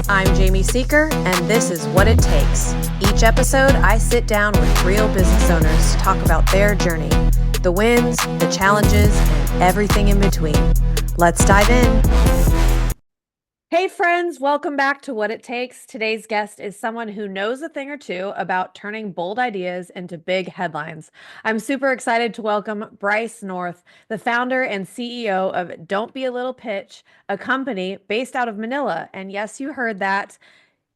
I'm Jamie Seeker, and this is What It Takes. Each episode, I sit down with real business owners to talk about their journey, the wins, the challenges, and everything in between. Let's dive in. Hey friends, welcome back to What It Takes. Today's guest is someone who knows a thing or two about turning bold ideas into big headlines. I'm super excited to welcome Bryce North, the founder and CEO of Don't Be a Little Pitch, a company based out of Manila. And yes, you heard that.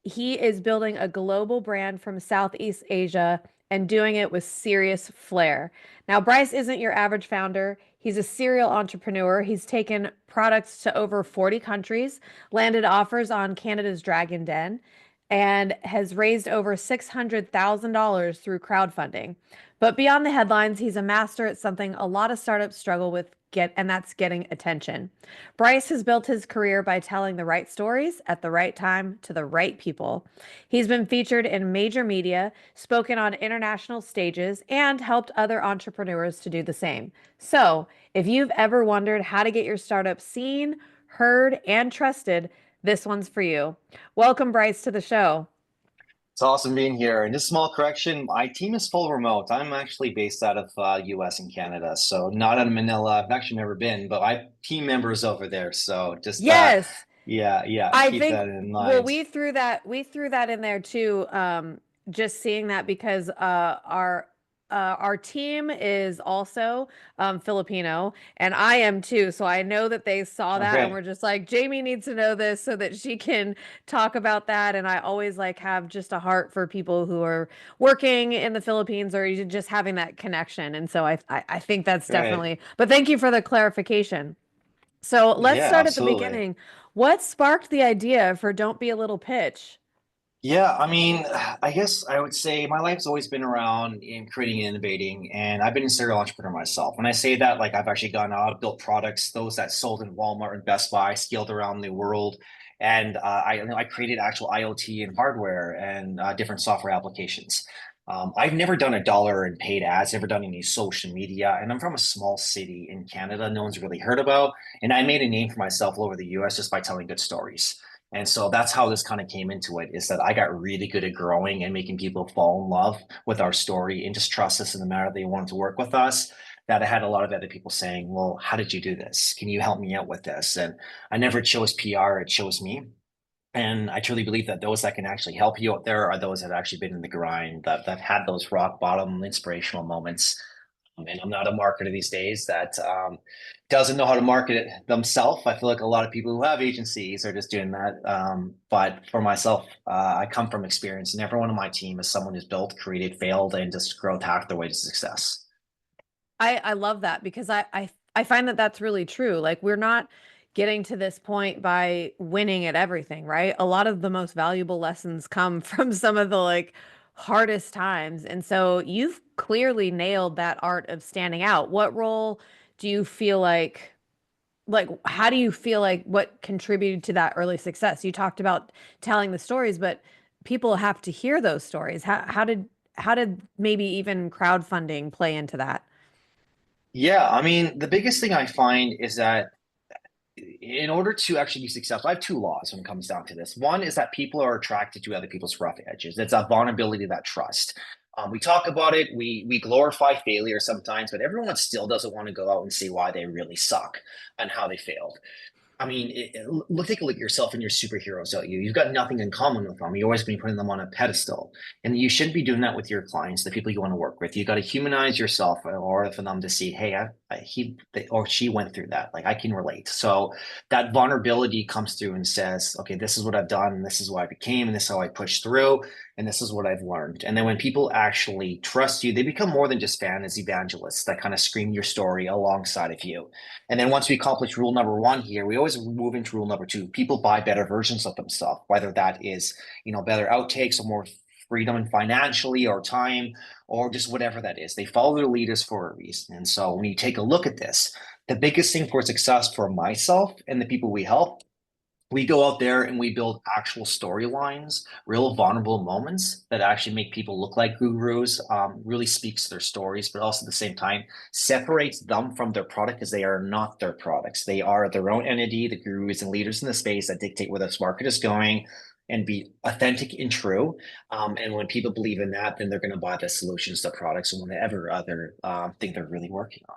He is building a global brand from Southeast Asia and doing it with serious flair. Now, Bryce isn't your average founder. He's a serial entrepreneur. He's taken products to over 40 countries, landed offers on Canada's Dragon Den, and has raised over $600,000 through crowdfunding. But beyond the headlines, he's a master at something a lot of startups struggle with, and that's getting attention. Bryce has built his career by telling the right stories at the right time to the right people. He's been featured in major media, spoken on international stages, and helped other entrepreneurs to do the same. So, if you've ever wondered how to get your startup seen, heard, and trusted, this one's for you. Welcome, Bryce, to the show. It's awesome being here. And just small correction, my team is full remote. I'm actually based out of US and Canada, so not in Manila. I've actually never been, but I have team members over there. So just Yes, yeah, I keep think that in well mind. we threw that in there too. Just seeing that because our team is also Filipino and I am too. So I know that they saw that and Okay, we're just like, Jamie needs to know this so that she can talk about that. And I always like have just a heart for people who are working in the Philippines or just having that connection. And so I think that's great. definitely, but thank you for the clarification. So let's Yeah, start at the absolutely. beginning. What sparked the idea for Don't Be a Little Pitch? Yeah, I mean, I guess I would say my life's always been around in creating and innovating, and I've been a serial entrepreneur myself. When I say that, like I've actually gone out, built products, those that sold in Walmart and Best Buy, scaled around the world, and I created actual IoT and hardware and different software applications. I've never done a dollar in paid ads, never done any social media, and I'm from a small city in Canada, no one's really heard about, and I made a name for myself all over the US just by telling good stories. And so that's how this kind of came into it is that I got really good at growing and making people fall in love with our story and just trust us in the matter they wanted to work with us. That I had a lot of other people saying, well, how did you do this? Can you help me out with this? And I never chose PR, it chose me. And I truly believe that those that can actually help you out there are those that have actually been in the grind, that had those rock bottom inspirational moments. And I'm not a marketer these days that doesn't know how to market it themselves. I feel like a lot of people who have agencies are just doing that. But for myself, I come from experience, and everyone on my team is someone who's built, created, failed, and just growth hacked their way to success. I love that because I find that that's really true. Like we're not getting to this point by winning at everything, right? A lot of the most valuable lessons come from some of the like hardest times. And so you've clearly nailed that art of standing out. What role do you feel like how do you feel like what contributed to that early success? You talked about telling the stories, but people have to hear those stories. How did maybe even crowdfunding play into that? Yeah, I mean, the biggest thing I find is that in order to actually be successful, I have two laws when it comes down to this. One is that people are attracted to other people's rough edges. It's that vulnerability, that trust. We talk about it, we glorify failure sometimes, but everyone still doesn't want to go out and say why they really suck and how they failed. I mean, look, take a look at yourself and your superheroes out you. You've got nothing in common with them. You've always been putting them on a pedestal. And you shouldn't be doing that with your clients, the people you want to work with. You got to humanize yourself in order for them to see, hey, he or she went through that. Like I can relate. So that vulnerability comes through and says, okay, this is what I've done, and this is what I became, and this is how I pushed through, and this is what I've learned. And then when people actually trust you, they become more than just fans, evangelists that kind of scream your story alongside of you. And then once we accomplish rule number one here, we always move into rule number two. People buy better versions of themselves, whether that is, better outtakes or more freedom and financially or time or just whatever that is. They follow their leaders for a reason. And so when you take a look at this, the biggest thing for success for myself and the people we help We go out there and we build actual storylines, real vulnerable moments that actually make people look like gurus, really speaks to their stories, but also at the same time separates them from their product because they are not their products. They are their own entity, the gurus and leaders in the space that dictate where this market is going and be authentic and true. And when people believe in that, then they're going to buy the solutions, the products, and whatever other thing they're really working on.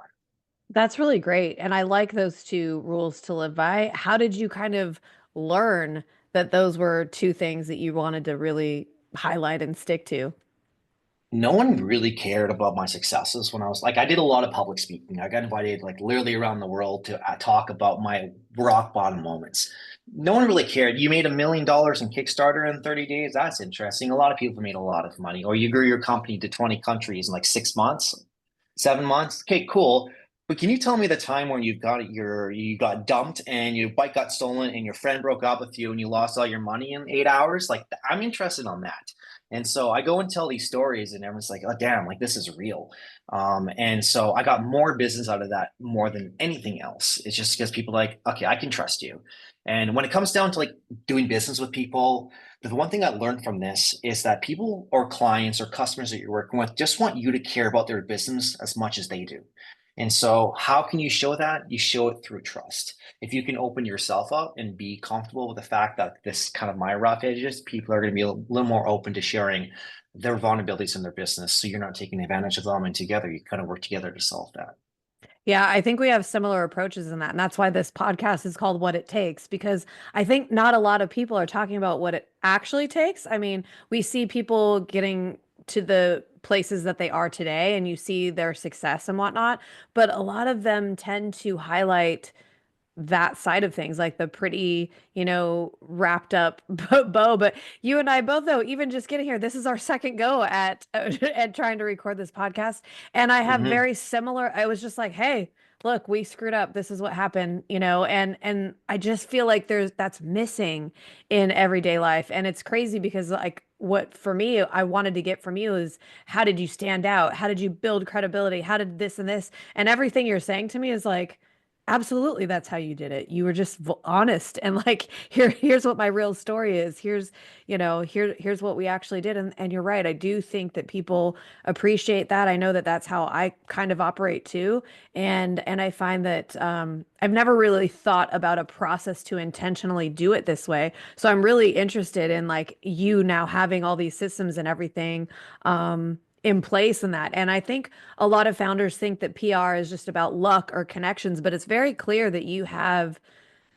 That's really great. And I like those two rules to live by. How did you kind of learn that those were two things that you wanted to really highlight and stick to? No one really cared about my successes when I was like, I did a lot of public speaking. I got invited like literally around the world to talk about my rock bottom moments. No one really cared. You made $1 million in Kickstarter in 30 days. That's interesting. A lot of people made a lot of money. Or you grew your company to 20 countries in like 6 months, 7 months. Okay, cool. But can you tell me the time when you got dumped and your bike got stolen and your friend broke up with you and you lost all your money in 8 hours? Like I'm interested on that. And so I go and tell these stories, and everyone's like, "Oh, damn! Like this is real." And so I got more business out of that more than anything else. It's just because people are like, "Okay, I can trust you." And when it comes down to like doing business with people, the one thing I learned from this is that people or clients or customers that you're working with just want you to care about their business as much as they do. And so, how can you show that? You show it through trust. If you can open yourself up and be comfortable with the fact that this kind of my rough edges, people are going to be a little more open to sharing their vulnerabilities in their business. So you're not taking advantage of them, and together you kind of work together to solve that. Yeah, I think we have similar approaches in that. And that's why this podcast is called What It Takes, because I think not a lot of people are talking about what it actually takes. I mean, we see people getting to the places that they are today and you see their success and whatnot, but a lot of them tend to highlight that side of things, like the pretty, wrapped up bow. But you and I both, though, even just getting here, this is our second go at at trying to record this podcast, and I have Hmm. very similar. I was just like, hey, look, we screwed up. This is what happened, and I just feel like that's missing in everyday life, and it's crazy because like what for me I wanted to get from you is how did you stand out? How did you build credibility? How did this and this and everything you're saying to me is like. Absolutely, that's how you did it. You were just honest and like, here's what my real story is. Here's what we actually did. And you're right. I do think that people appreciate that. I know that that's how I kind of operate too. And I find that I've never really thought about a process to intentionally do it this way. So I'm really interested in like you now having all these systems and everything. In place in that. And I think a lot of founders think that PR is just about luck or connections, but it's very clear that you have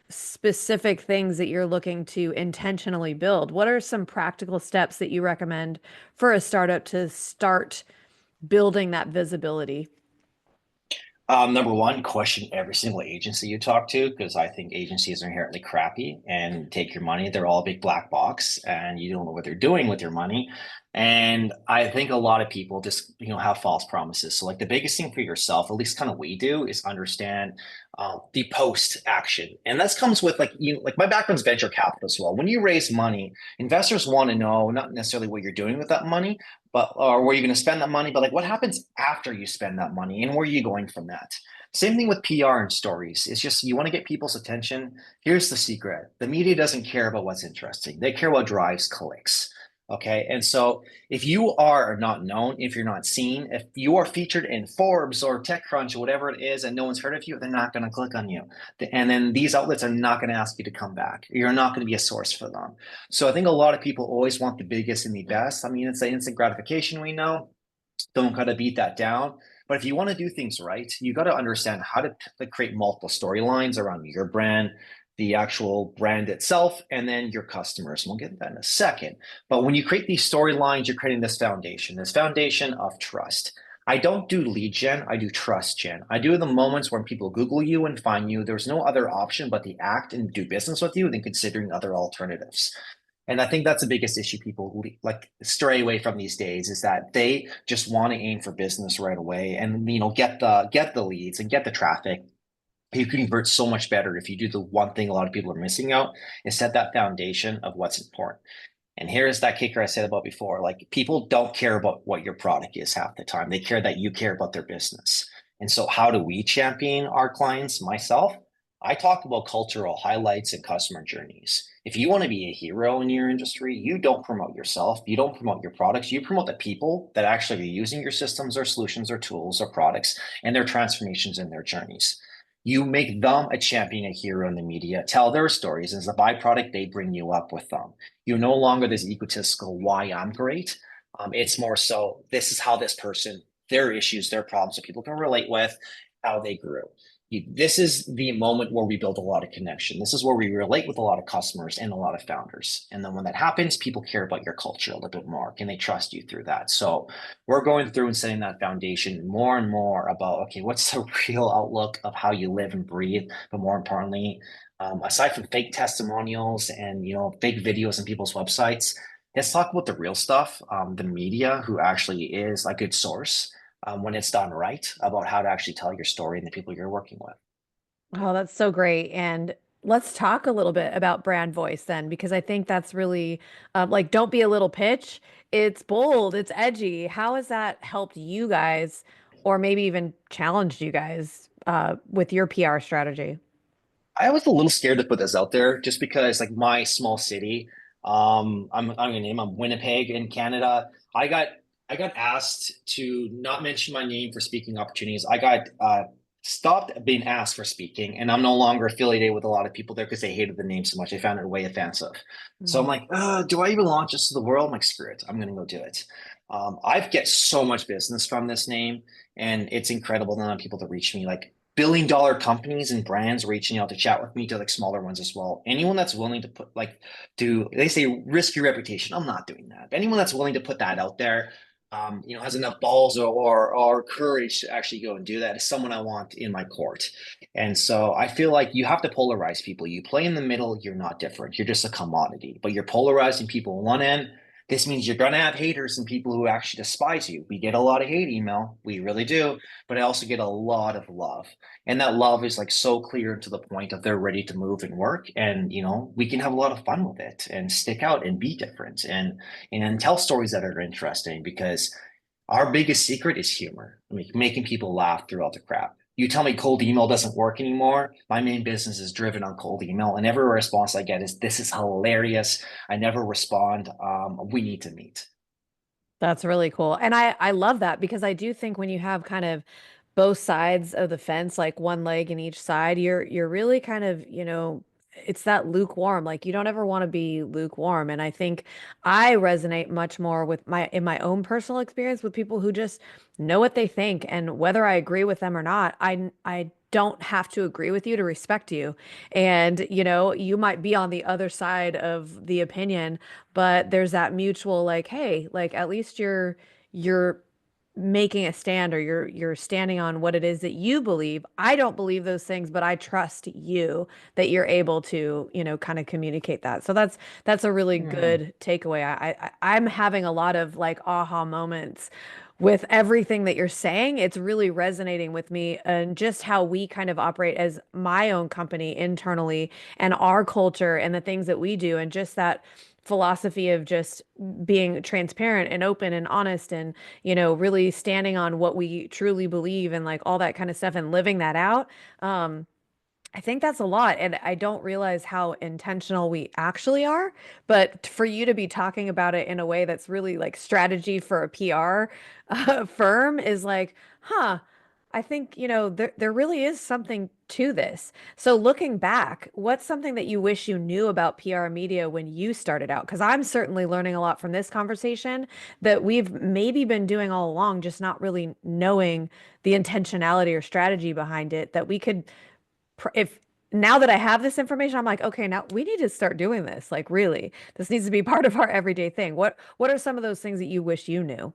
specific things that you're looking to intentionally build. What are some practical steps that you recommend for a startup to start building that visibility? Number one, question every single agency you talk to, because I think agencies are inherently crappy and take your money. They're all a big black box and you don't know what they're doing with your money. And I think a lot of people just, have false promises. So like the biggest thing for yourself, at least kind of we do, is understand the post action. And that comes with like my background's venture capital as well. When you raise money, investors want to know not necessarily what you're doing with that money, but or where you're going to spend that money, but like what happens after you spend that money and where are you going from that? Same thing with PR and stories. It's just you want to get people's attention. Here's the secret. The media doesn't care about what's interesting. They care what drives clicks. Okay. And so if you are not known, if you're not seen, if you are featured in Forbes or TechCrunch or whatever it is, and no one's heard of you, they're not going to click on you. And then these outlets are not going to ask you to come back. You're not going to be a source for them. So I think a lot of people always want the biggest and the best. I mean, it's the instant gratification we know. Don't got to beat that down. But if you want to do things right, you got to understand how to create multiple storylines around your brand, the actual brand itself, and then your customers. And we'll get to that in a second. But when you create these storylines, you're creating this foundation of trust. I don't do lead gen, I do trust gen. I do the moments when people Google you and find you. There's no other option but to act and do business with you than considering other alternatives. And I think that's the biggest issue people like stray away from these days is that they just want to aim for business right away and get the leads and get the traffic. You can convert so much better if you do the one thing a lot of people are missing out is set that foundation of what's important. And here's that kicker I said about before. Like people don't care about what your product is half the time. They care that you care about their business. And so how do we champion our clients, myself? I talk about cultural highlights and customer journeys. If you want to be a hero in your industry, you don't promote yourself, you don't promote your products, you promote the people that actually are using your systems or solutions or tools or products and their transformations and their journeys. You make them a champion, a hero in the media, tell their stories. As a byproduct, they bring you up with them. You're no longer this egotistical, why I'm great. It's more so, this is how this person, their issues, their problems that people can relate with, how they grew. This is the moment where we build a lot of connection. This is where we relate with a lot of customers and a lot of founders. And then when that happens, people care about your culture a little bit more. Can they trust you through that? So we're going through and setting that foundation more and more about, okay, what's the real outlook of how you live and breathe? But more importantly, aside from fake testimonials and fake videos on people's websites, let's talk about the real stuff. The media, who actually is a good source when it's done right, about how to actually tell your story and the people you're working with. Oh, that's so great. And let's talk a little bit about brand voice then, because I think that's really like, don't be a little pitch. It's bold, it's edgy. How has that helped you guys, or maybe even challenged you guys with your PR strategy? I was a little scared to put this out there just because like my small city, I'm gonna name I'm Winnipeg in Canada. I got asked to not mention my name for speaking opportunities. I got stopped being asked for speaking, and I'm no longer affiliated with a lot of people there because they hated the name so much. They found it way offensive. So I'm Mm. like, do I even launch this to the world? I'm like, screw it. I'm gonna go do it. I've get so much business from this name, and it's incredible the amount of people that reach me. Like billion-dollar companies and brands reaching out to chat with me, to like smaller ones as well. Anyone that's willing to put like do they say risk your reputation? I'm not doing that. But anyone that's willing to put that out there, has enough balls or courage to actually go and do that is someone I want in my court. And so I feel like you have to polarize people. You play in the middle, you're not different. You're just a commodity, but you're polarizing people on one end. This means you're going to have haters and people who actually despise you. We get a lot of hate email. We really do. But I also get a lot of love. And that love is like so clear and to the point of they're ready to move and work. And, we can have a lot of fun with it and stick out and be different and tell stories that are interesting because our biggest secret is humor. I mean, making people laugh throughout the crap. You tell me cold email doesn't work anymore. My main business is driven on cold email, and every response I get is, "This is hilarious." I never respond. We need to meet. That's really cool. And I love that because I do think when you have kind of both sides of the fence, like one leg in each side, you're really kind of, it's that lukewarm. Like you don't ever want to be lukewarm. And I think I resonate much more with my in my own personal experience with people who just know what they think, and whether I agree with them or not, I don't have to agree with you to respect you. And you might be on the other side of the opinion, but there's that mutual like, hey, like at least you're making a stand, or you're standing on what it is that you believe. I don't believe those things, but I trust you that you're able to, kind of communicate that. So that's a really Hmm. good takeaway. I'm having a lot of like aha moments with everything that you're saying. It's really resonating with me, and just how we kind of operate as my own company internally, and our culture and the things that we do, and just that philosophy of just being transparent and open and honest, and really standing on what we truly believe, and like all that kind of stuff, and living that out. I think that's a lot, and I don't realize how intentional we actually are. But for you to be talking about it in a way that's really like strategy for a PR firm is like, huh, I think, there really is something to this. So looking back, what's something that you wish you knew about PR media when you started out? Because I'm certainly learning a lot from this conversation that we've maybe been doing all along, just not really knowing the intentionality or strategy behind it, that we could if now that I have this information, I'm like, okay, now we need to start doing this. Like, really, this needs to be part of our everyday thing. What are some of those things that you wish you knew?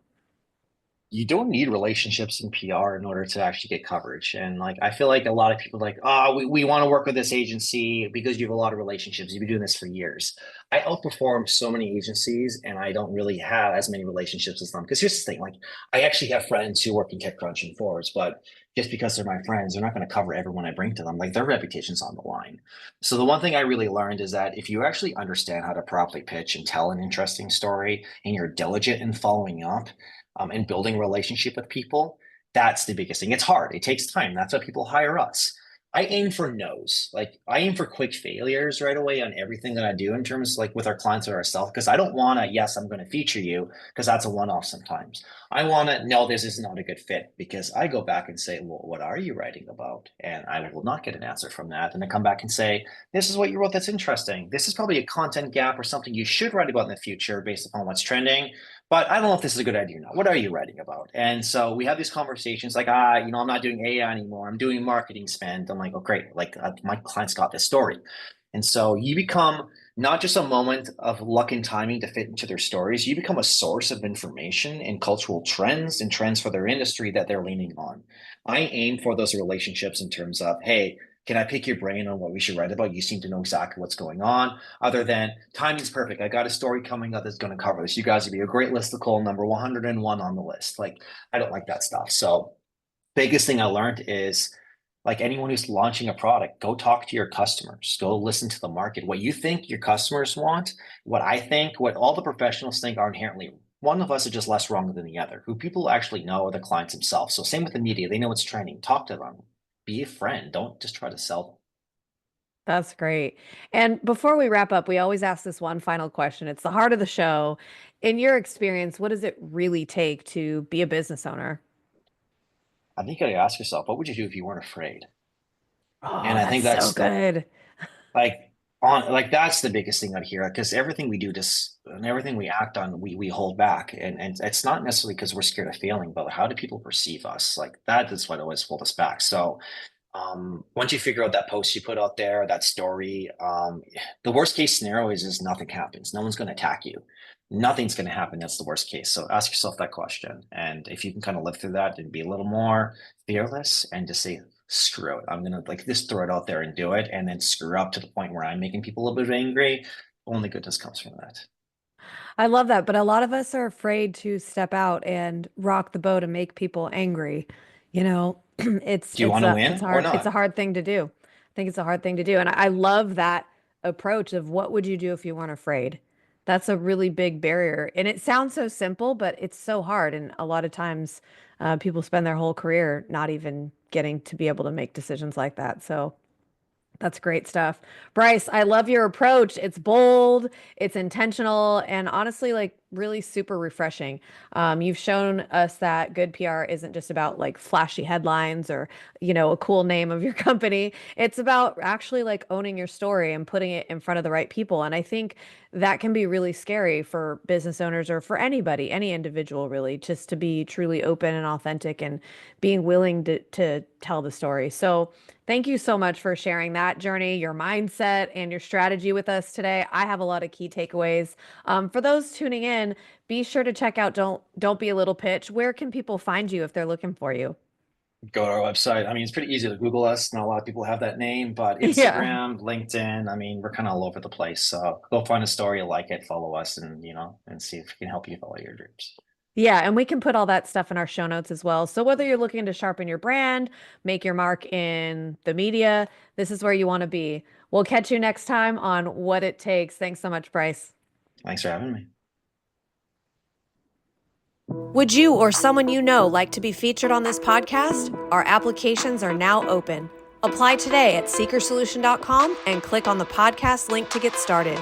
You don't need relationships in PR in order to actually get coverage. And like I feel like a lot of people are like, oh, we want to work with this agency because you have a lot of relationships. You've been doing this for years. I outperform so many agencies and I don't really have as many relationships as them. Because here's the thing, like I actually have friends who work in TechCrunch and Forbes, but just because they're my friends, they're not going to cover everyone I bring to them. Like their reputation's on the line. So the one thing I really learned is that if you actually understand how to properly pitch and tell an interesting story and you're diligent in following up, and building relationship with people, that's the biggest thing. It's hard. It takes time. That's why people hire us. I aim for no's. Like I aim for quick failures right away on everything that I do in terms like with our clients or ourselves. Because I don't want to, yes, I'm going to feature you because that's a one-off sometimes. I want to, no, this is not a good fit because I go back and say, well, what are you writing about? And I will not get an answer from that. And I come back and say, this is what you wrote that's interesting. This is probably a content gap or something you should write about in the future based upon what's trending. But I don't know if this is a good idea or not. What are you writing about? And so we have these conversations like, I'm not doing AI anymore. I'm doing marketing spend. I'm like, oh, great. Like my client's got this story. And so you become not just a moment of luck and timing to fit into their stories, you become a source of information and cultural trends and trends for their industry that they're leaning on. I aim for those relationships in terms of, hey, can I pick your brain on what we should write about? You seem to know exactly what's going on, other than timing's perfect. I got a story coming up that's going to cover this. You guys would be a great listicle, number 101 on the list. Like, I don't like that stuff. So, biggest thing I learned is like anyone who's launching a product, go talk to your customers, go listen to the market. What you think your customers want, what I think, what all the professionals think are inherently one of us is just less wrong than the other. Who people actually know are the clients themselves. So, same with the media, they know what's trending. Talk to them, be a friend. Don't just try to sell them. That's great. And before we wrap up, we always ask this one final question. It's the heart of the show. In your experience, what does it really take to be a business owner? I think you gotta ask yourself, what would you do if you weren't afraid? And Oh, I that's think so that's good. like on like that's the biggest thing out here because everything we do just and everything we act on we hold back and it's not necessarily because we're scared of failing, but how do people perceive us? Like that is what always hold us back. So once you figure out that post you put out there, that story, the worst case scenario is nothing happens. No one's going to attack you. Nothing's going to happen. That's the worst case. So ask yourself that question. And if you can kind of live through that and be a little more fearless and just say, screw it. I'm going to like just throw it out there and do it. And then screw up to the point where I'm making people a little bit angry. Only goodness comes from that. I love that, but a lot of us are afraid to step out and rock the boat and make people angry. You know, Do you want to it's win or hard. It's a not? hard thing to do. I think it's a hard thing to do, and I love that approach of what would you do if you weren't afraid? That's a really big barrier, and it sounds so simple, but it's so hard. And a lot of times, people spend their whole career not even getting to be able to make decisions like that. So. That's great stuff. Bryce, I love your approach. It's bold, it's intentional, and honestly, like really super refreshing. You've shown us that good PR isn't just about like flashy headlines or, a cool name of your company. It's about actually like owning your story and putting it in front of the right people. And I think that can be really scary for business owners or for anybody, any individual really, just to be truly open and authentic and being willing to tell the story. So, thank you so much for sharing that journey, your mindset, and your strategy with us today. I have a lot of key takeaways. For those tuning in, be sure to check out Don't Be a Little Pitch. Where can people find you if they're looking for you? Go to our website. I mean, it's pretty easy to Google us. Not a lot of people have that name, but Yeah. Instagram, LinkedIn, I mean, we're kind of all over the place. So go find a story you like it, follow us, and and see if we can help you follow your dreams. Yeah, and we can put all that stuff in our show notes as well. So whether you're looking to sharpen your brand, make your mark in the media, this is where you want to be. We'll catch you next time on What It Takes. Thanks so much, Bryce. Thanks for having me. Would you or someone you know like to be featured on this podcast? Our applications are now open. Apply today at seekersolution.com and click on the podcast link to get started.